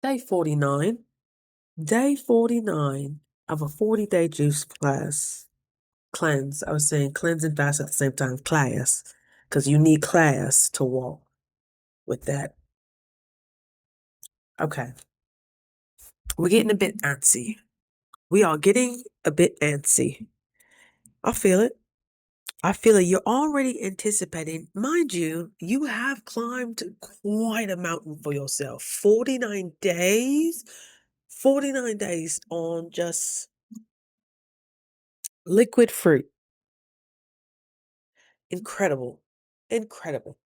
Day 49. Day 49 of a 40-day juice class. Cleanse. I was saying cleanse and fast at the same time. Class. Because you need class to walk with that. Okay. We're getting a bit antsy. We are getting a bit antsy. I feel it. I feel it. You're already anticipating. Mind you, you have climbed quite a mountain for yourself. 49 days. 49 days on just liquid fruit. Incredible. Incredible.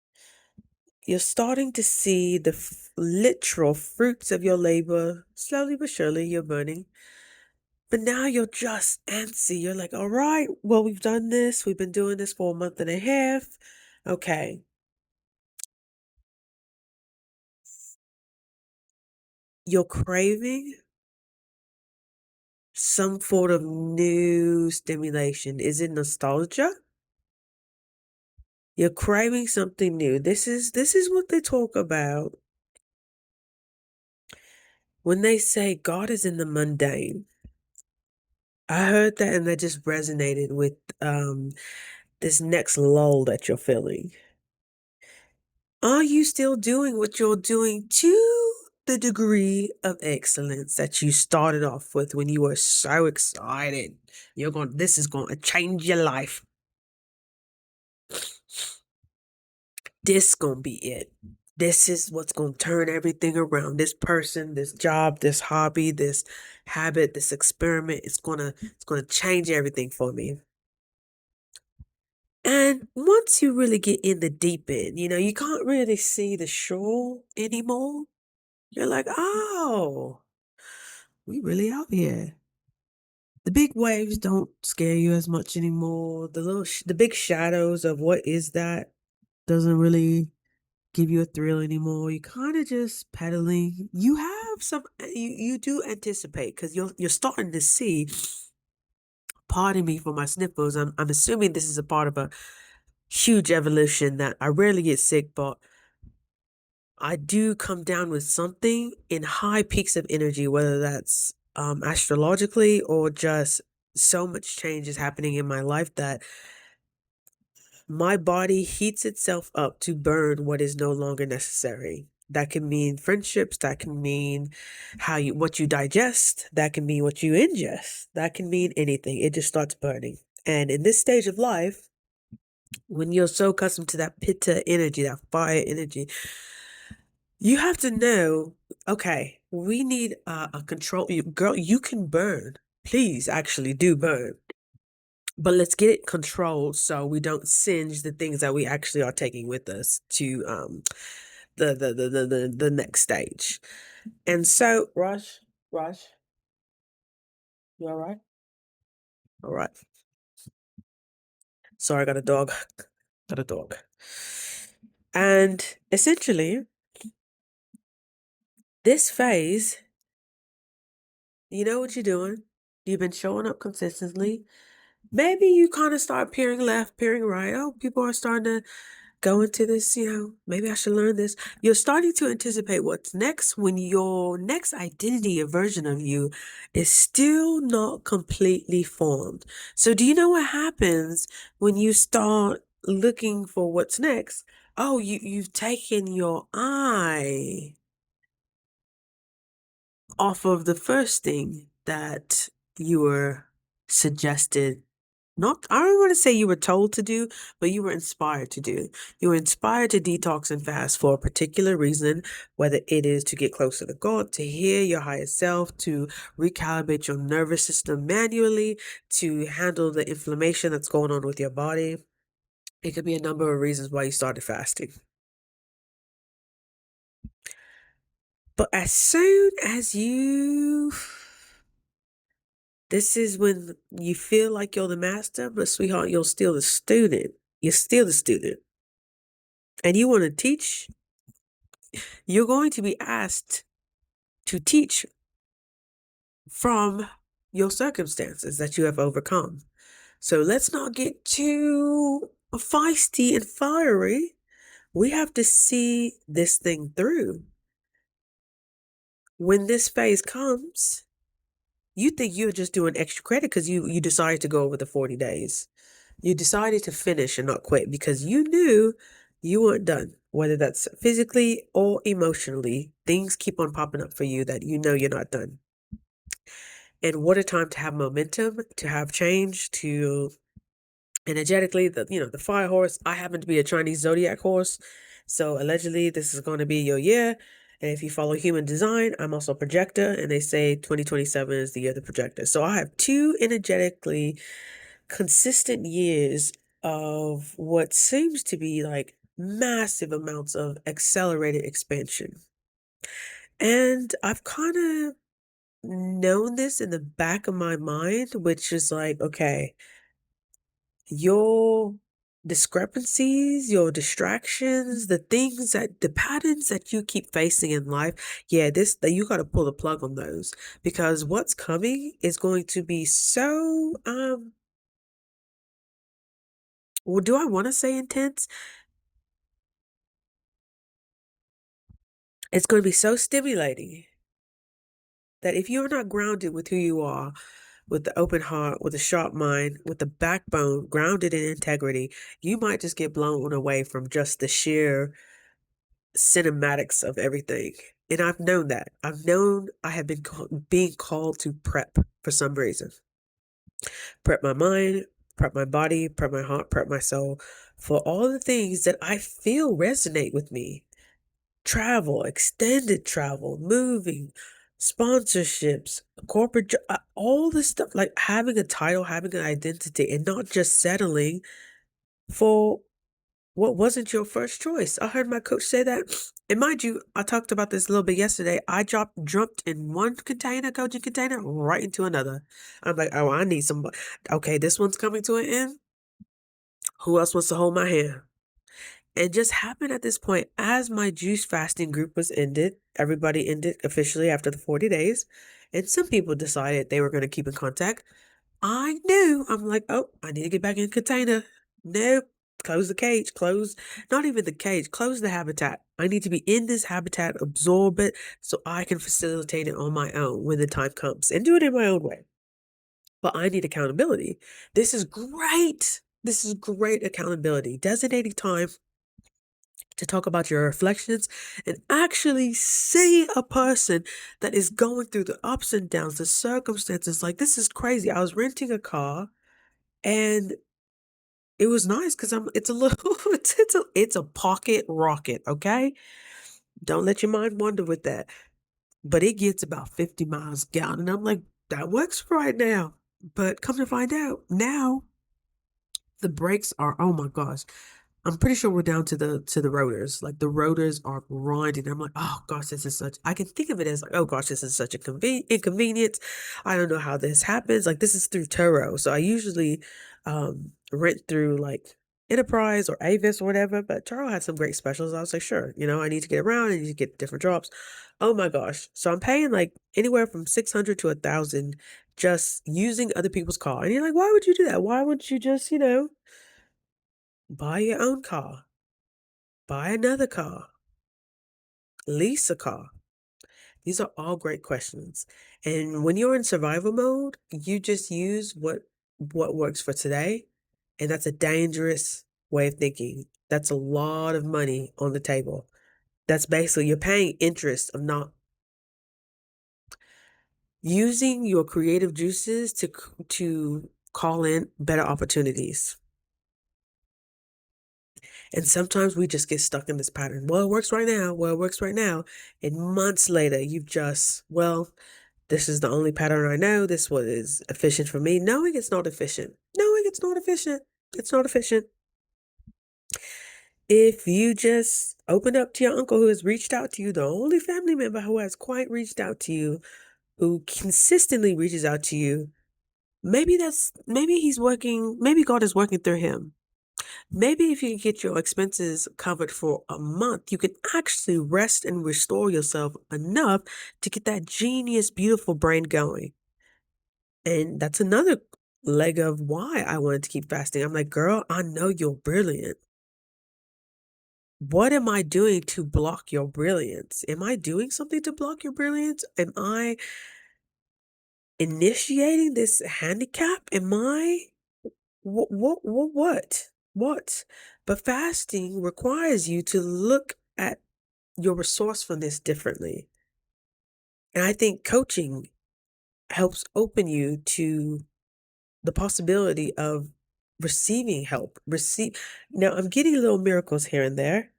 You're starting to see the literal fruits of your labor. Slowly but surely, you're burning. But now you're just antsy. You're like, all right, well, we've done this. We've been doing this for a month and a half. Okay. You're craving some sort of new stimulation. Is it nostalgia? You're craving something new. This is what they talk about when they say God is in the mundane. I heard that and that just resonated with this next lull that you're feeling. Are you still doing what you're doing to the degree of excellence that you started off with when you were so excited? This is going to change your life. This gonna be it. This is what's gonna turn everything around. This person, this job, this hobby, this habit, this experiment, it's gonna change everything for me. And once you really get in the deep end, you can't really see the shore anymore. You're like, oh, we really out here. The big waves don't scare you as much anymore. The big shadows of what is that doesn't really give you a thrill anymore. You kind of just pedaling. You have some, you do anticipate because you're starting to see. Pardon me for my sniffles. I'm assuming this is a part of a huge evolution that I rarely get sick, but I do come down with something in high peaks of energy, whether that's astrologically or just so much change is happening in my life that my body heats itself up to burn what is no longer necessary. That can mean friendships, that can mean what you digest, that can mean what you ingest, that can mean anything. It just starts burning. And in this stage of life, when you're so accustomed to that pitta energy, that fire energy, you have to know, okay, we need a control. Girl, you can burn. Please actually do burn. But let's get it controlled so we don't singe the things that we actually are taking with us to the next stage. And so, Raj, you all right? All right. Sorry, I got a dog. Got a dog. And essentially, this phase, you know what you're doing. You've been showing up consistently. Maybe you kind of start peering left, peering right. Oh, people are starting to go into this, maybe I should learn this. You're starting to anticipate what's next when your next identity or version of you is still not completely formed. So do you know what happens when you start looking for what's next? Oh, you've taken your eye off of the first thing that you were suggested. Not, I don't want to say you were told to do, but you were inspired to do. You were inspired to detox and fast for a particular reason, whether it is to get closer to God, to hear your higher self, to recalibrate your nervous system manually, to handle the inflammation that's going on with your body. It could be a number of reasons why you started fasting. But as soon as this is when you feel like you're the master, but sweetheart, you're still the student. You're still the student. And you want to teach, you're going to be asked to teach from your circumstances that you have overcome. So let's not get too feisty and fiery. We have to see this thing through. When this phase comes, you think you're just doing extra credit because you decided to go over the 40 days. You decided to finish and not quit because you knew you weren't done, whether that's physically or emotionally. Things keep on popping up for you that you know you're not done. And what a time to have momentum, to have change, to energetically, the fire horse. I happen to be a Chinese zodiac horse, so allegedly this is going to be your year. And if you follow human design, I'm also a projector, and they say 2027 is the year of the projector. So I have two energetically consistent years of what seems to be like massive amounts of accelerated expansion. And I've kind of known this in the back of my mind, which is like, okay, your discrepancies, your distractions, the patterns that you keep facing in life, yeah, that you got to pull the plug on those because what's coming is going to be so, well, do I want to say intense? It's going to be so stimulating that if you're not grounded with who you are, with the open heart, with a sharp mind, with the backbone, grounded in integrity, you might just get blown away from just the sheer cinematics of everything. And I've known that. I've known I have been being called to prep for some reason. Prep my mind, prep my body, prep my heart, prep my soul for all the things that I feel resonate with me. Travel, extended travel, moving, sponsorships, all this stuff, like having a title, having an identity, and not just settling for what wasn't your first choice. I heard my coach say that. And mind you, I talked about this a little bit yesterday. I jumped in one coaching container, right into another. I'm like, oh, I need some. Okay, this one's coming to an end. Who else wants to hold my hand? It just happened at this point as my juice fasting group was ended. Everybody ended officially after the 40 days. And some people decided they were going to keep in contact. I knew. I'm like, oh, I need to get back in the container. Nope. Close the cage. Close, not even the cage, close the habitat. I need to be in this habitat, absorb it so I can facilitate it on my own when the time comes and do it in my own way. But I need accountability. This is great. This is great accountability. Designating time to talk about your reflections and actually see a person that is going through the ups and downs, the circumstances. Like, this is crazy. I was renting a car and it was nice because it's a little, it's a pocket rocket. Okay. Don't let your mind wander with that. But it gets about 50 miles a gallon. And I'm like, that works right now. But come to find out now, the brakes are, oh my gosh. I'm pretty sure we're down to the rotors. Like the rotors are grinding. I'm like, oh gosh, this is such. I can think of it as like, oh gosh, this is such a inconvenience. I don't know how this happens. Like this is through Turo, so I usually rent through like Enterprise or Avis or whatever. But Turo had some great specials. I was like, sure, I need to get around. I need to get different drops. Oh my gosh, so I'm paying like anywhere from 600 to 1,000 just using other people's car. And you're like, why would you do that? Why wouldn't you just buy your own car? Buy another car, lease a car. These are all great questions. And when you're in survival mode, you just use what works for today. And that's a dangerous way of thinking. That's a lot of money on the table. That's basically you're paying interest of not using your creative juices to call in better opportunities. And sometimes we just get stuck in this pattern. Well, it works right now. Well, it works right now. And months later, you've just, well, this is the only pattern I know. This one is efficient for me. Knowing it's not efficient. Knowing it's not efficient. It's not efficient. If you just open up to your uncle who has reached out to you, the only family member who has quite reached out to you, who consistently reaches out to you, maybe he's working, maybe God is working through him. Maybe if you can get your expenses covered for a month, you can actually rest and restore yourself enough to get that genius, beautiful brain going. And that's another leg of why I wanted to keep fasting. I'm like, girl, I know you're brilliant. What am I doing to block your brilliance? Am I doing something to block your brilliance? Am I initiating this handicap? Am I what? What? But fasting requires you to look at your resourcefulness differently. And I think coaching helps open you to the possibility of receiving help. Now I'm getting little miracles here and there.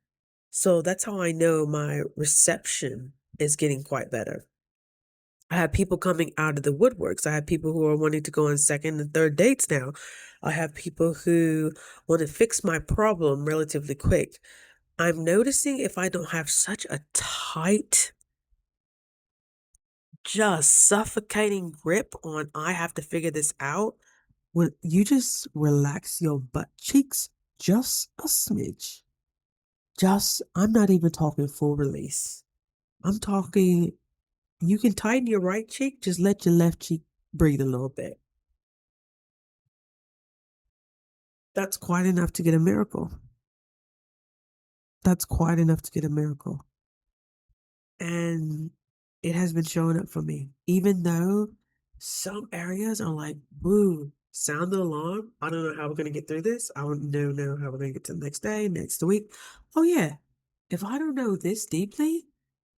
So that's how I know my reception is getting quite better. I have people coming out of the woodworks. I have people who are wanting to go on second and third dates now. I have people who want to fix my problem relatively quick. I'm noticing if I don't have such a tight, just suffocating grip on I have to figure this out, when you just relax your butt cheeks just a smidge. I'm not even talking full release. I'm talking, you can tighten your right cheek, just let your left cheek breathe a little bit. That's quite enough to get a miracle. That's quite enough to get a miracle. And it has been showing up for me, even though some areas are like, boo, sound the alarm. I don't know how we're going to get through this. I don't know how we're going to get to the next day, next week. Oh, yeah. If I don't know this deeply,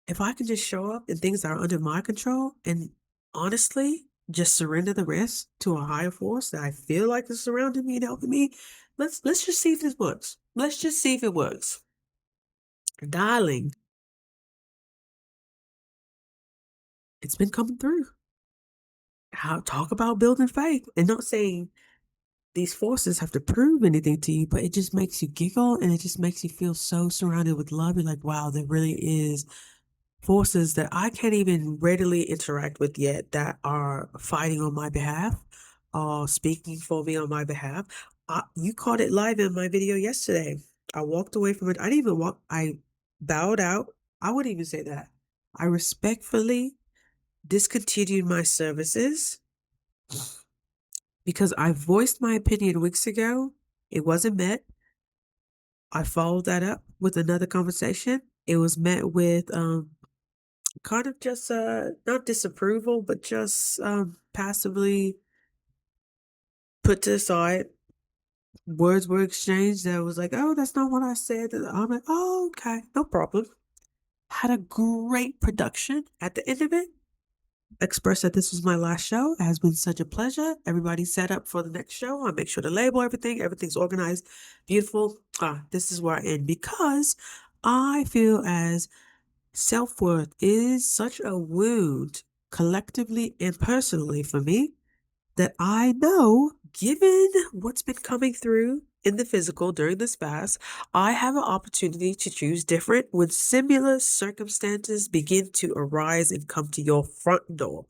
if I can just show up in things that are under my control and honestly just surrender the rest to a higher force that I feel like is surrounding me and helping me, let's just see if this works. Let's just see if it works. Darling, it's been coming through. Talk about building faith and not saying these forces have to prove anything to you, but it just makes you giggle and it just makes you feel so surrounded with love. You're like, wow, there really is forces that I can't even readily interact with yet that are fighting on my behalf or speaking for me on my behalf. You caught it live in my video yesterday. I walked away from it. I didn't even walk. I bowed out. I wouldn't even say that. I respectfully discontinued my services because I voiced my opinion weeks ago. It wasn't met. I followed that up with another conversation. It was met with kind of just not disapproval, but just passively put to the side. Words were exchanged that was like, oh, that's not what I said. And I'm like, oh, okay, no problem. Had a great production at the end of it. Expressed that this was my last show. It has been such a pleasure. Everybody's set up for the next show. I make sure to label everything. Everything's organized, beautiful. This is where I end because I feel as self-worth is such a wound collectively and personally for me that I know, given what's been coming through in the physical during this fast, I have an opportunity to choose different when similar circumstances begin to arise and come to your front door.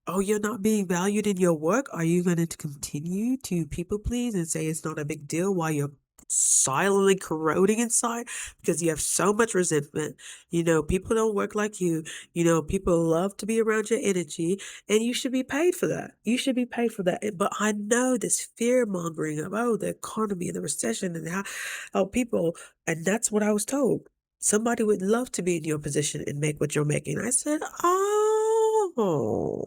Oh, you're not being valued in your work? Are you going to continue to people please and say it's not a big deal while you're silently corroding inside because you have so much resentment? People don't work like you. People love to be around your energy and you should be paid for that. You should be paid for that. But I know this fear mongering of, oh, the economy and the recession and how people, and that's what I was told. Somebody would love to be in your position and make what you're making. I said, oh.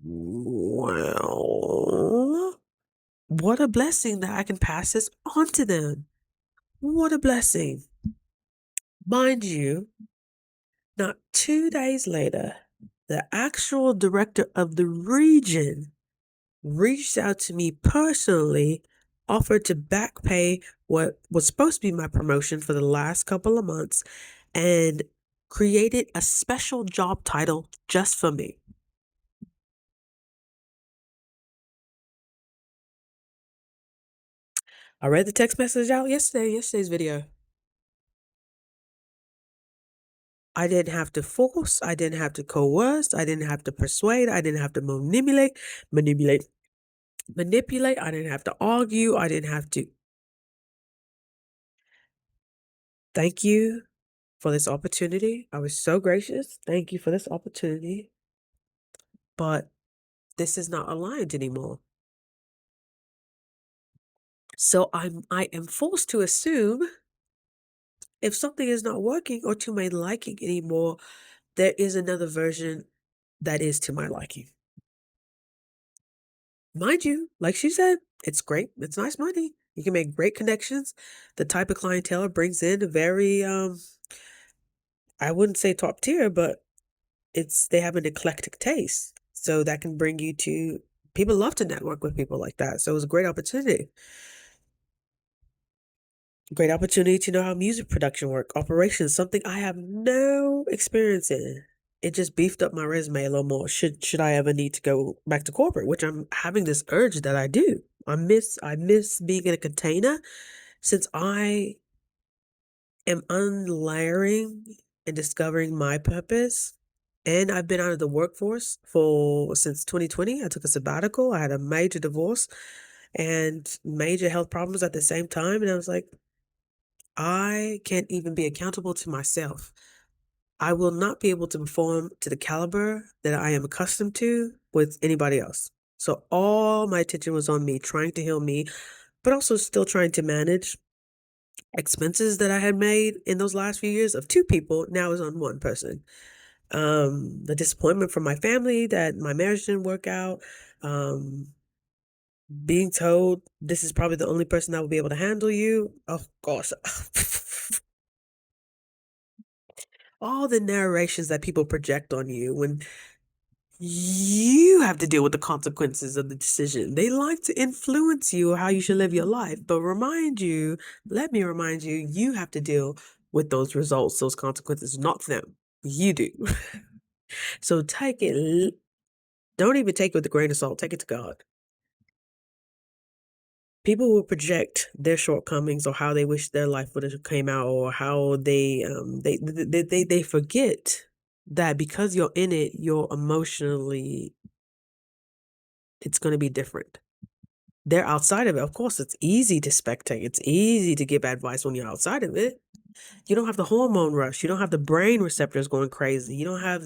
Well, what a blessing that I can pass this on to them. What a blessing. Mind you, not 2 days later, the actual director of the region reached out to me personally, offered to back pay what was supposed to be my promotion for the last couple of months, and created a special job title just for me. I read the text message out yesterday's video. I didn't have to force, I didn't have to coerce, I didn't have to persuade, I didn't have to manipulate, I didn't have to argue, I didn't have to. Thank you for this opportunity. I was so gracious. Thank you for this opportunity. But this is not aligned anymore. So I am forced to assume If something is not working or to my liking anymore, there is another version that is to my liking. Mind you, like she said, it's great. It's nice money. You can make great connections. The type of clientele it brings in very I wouldn't say top tier, but they have an eclectic taste. So that can bring you to people love to network with people like that. So it was a great opportunity. Great opportunity to know how music production work, operations, something I have no experience in. It just beefed up my resume a little more. Should I ever need to go back to corporate, which I'm having this urge that I do. I miss being in a container since I am unlayering and discovering my purpose. And I've been out of the workforce for since 2020. I took a sabbatical. I had a major divorce and major health problems at the same time. And I was like, I can't even be accountable to myself. I will not be able to perform to the caliber that I am accustomed to with anybody else. So all my attention was on me, trying to heal me, but also still trying to manage expenses that I had made in those last few years of two people. Now is on one person. The disappointment from my family that my marriage didn't work out. Um, being told this is probably the only person that will be able to handle you. Oh gosh. All the narrations that people project on you when you have to deal with the consequences of the decision. They like to influence you how you should live your life, but let me remind you, you have to deal with those results, those consequences, not them. You do. So don't even take it with a grain of salt, take it to God. People will project their shortcomings or how they wish their life would have came out or how they forget that because you're in it, you're emotionally it's going to be different. They're outside of it. Of course, it's easy to spectate. It's easy to give advice when you're outside of it. You don't have the hormone rush. You don't have the brain receptors going crazy. You don't have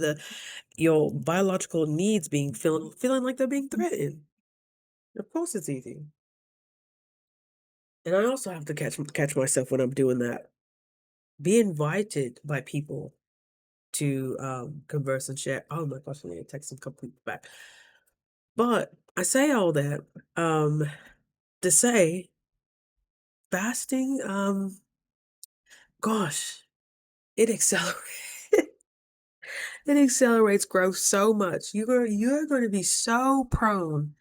your biological needs being feeling like they're being threatened. Of course, it's easy. And I also have to catch myself when I'm doing that. Be invited by people to converse and share. Oh my gosh, I need to text some couple people back. But I say all that to say fasting, gosh, it accelerates it accelerates growth so much. You're going to be so prone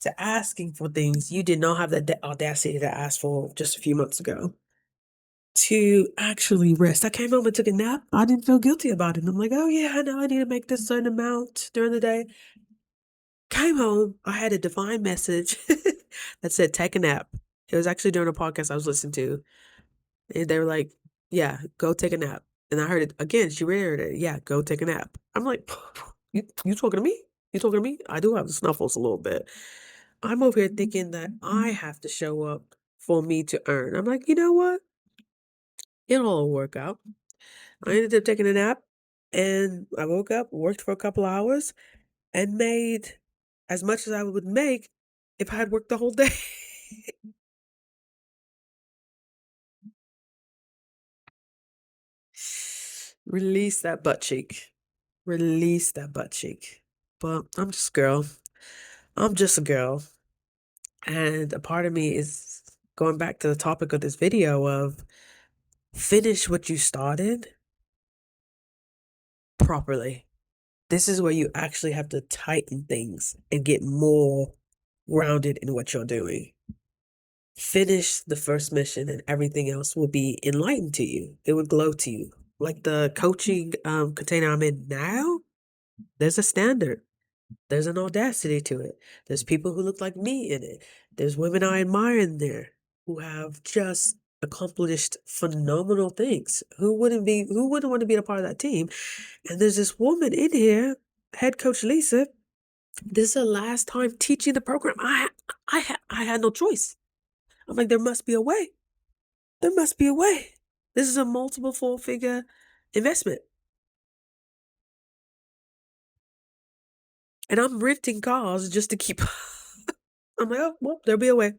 to asking for things you did not have the audacity to ask for just a few months ago. To actually rest. I came home and took a nap. I didn't feel guilty about it. I'm like, oh yeah, I know I need to make this certain amount during the day. Came home, I had a divine message that said, take a nap. It was actually during a podcast I was listening to. And they were like, yeah, go take a nap. And I heard it again. She reiterated, yeah, go take a nap. I'm like, you talking to me? You talking to me? I do have the snuffles a little bit. I'm over here thinking that I have to show up for me to earn. I'm like, you know what? It'll all work out. I ended up taking a nap and I woke up, worked for a couple hours, and made as much as I would make if I had worked the whole day. Release that butt cheek. Release that butt cheek. But I'm just a girl. I'm just a girl. And a part of me is going back to the topic of this video of finish what you started properly. This is where you actually have to tighten things and get more grounded in what you're doing. Finish the first mission and everything else will be enlightened to you. It would glow to you. Like the coaching container I'm in now, there's a standard. There's an audacity to it. There's people who look like me in it. There's women I admire in there who have just accomplished phenomenal things. Who wouldn't want to be a part of that team? And there's this woman in here, head coach Lisa. This is her last time teaching the program. I had no choice. I'm like, there must be a way. There must be a way. This is a multiple four-figure investment. And I'm renting cars just to keep I'm like, oh, well, there'll be a way.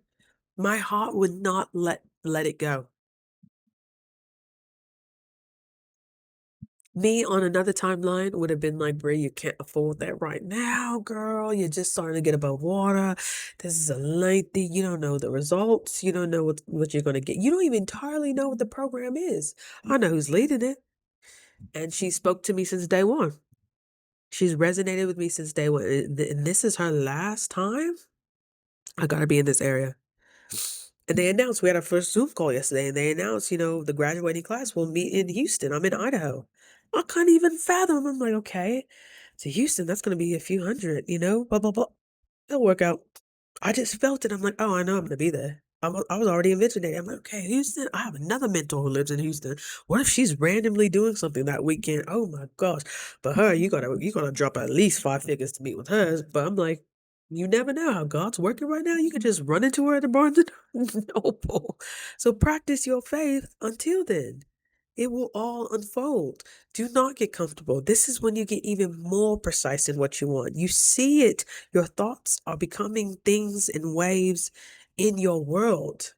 My heart would not let it go. Me on another timeline would have been like, "Brie, you can't afford that right now, girl. You're just starting to get above water. This is a lengthy, you don't know the results. You don't know what you're gonna get. You don't even entirely know what the program is. I know who's leading it." And she spoke to me since day one. She's resonated with me since day one. And this is her last time. I gotta be in this area. And they announced we had our first Zoom call yesterday, and they announced, the graduating class will meet in Houston. I'm in Idaho. I couldn't even fathom. I'm like, okay, to Houston, that's gonna be a few hundred, blah, blah, blah. It'll work out. I just felt it. I'm like, oh, I know I'm gonna be there. I was already envisioning it. I'm like, okay, Houston. I have another mentor who lives in Houston. What if she's randomly doing something that weekend? Oh my gosh. But her, you gotta drop at least 5 figures to meet with hers. But I'm like, you never know how God's working right now. You could just run into her at the Barnes and Noble. So practice your faith until then. It will all unfold. Do not get comfortable. This is when you get even more precise in what you want. You see it. Your thoughts are becoming things and waves in your world.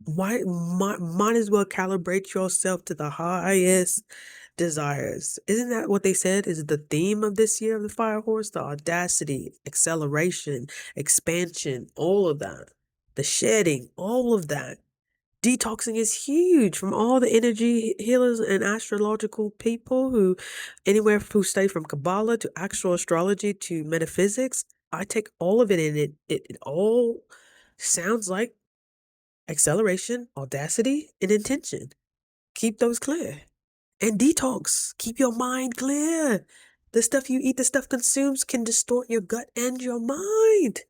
Why might as well calibrate yourself to the highest desires. Isn't that what they said is the theme of this year of the Fire Horse? The audacity, acceleration, expansion, all of that. The shedding, all of that. Detoxing is huge from all the energy healers and astrological people who stay from Kabbalah to actual astrology to metaphysics. I take all of it in it all sounds like acceleration, audacity, and intention. Keep those clear. And detox. Keep your mind clear. The stuff you eat, the stuff consumes can distort your gut and your mind.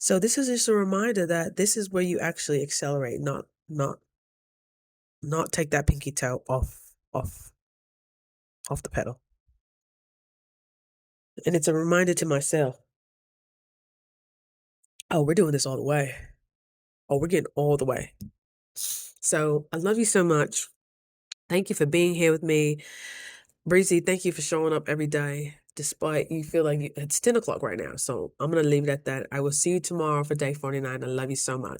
So this is just a reminder that this is where you actually accelerate, not take that pinky toe off the pedal. And it's a reminder to myself, oh, we're doing this all the way. Oh, we're getting all the way. So I love you so much. Thank you for being here with me. Breezy, thank you for showing up every day, despite you feel like it's 10 o'clock right now. So I'm going to leave it at that. I will see you tomorrow for day 49. I love you so much.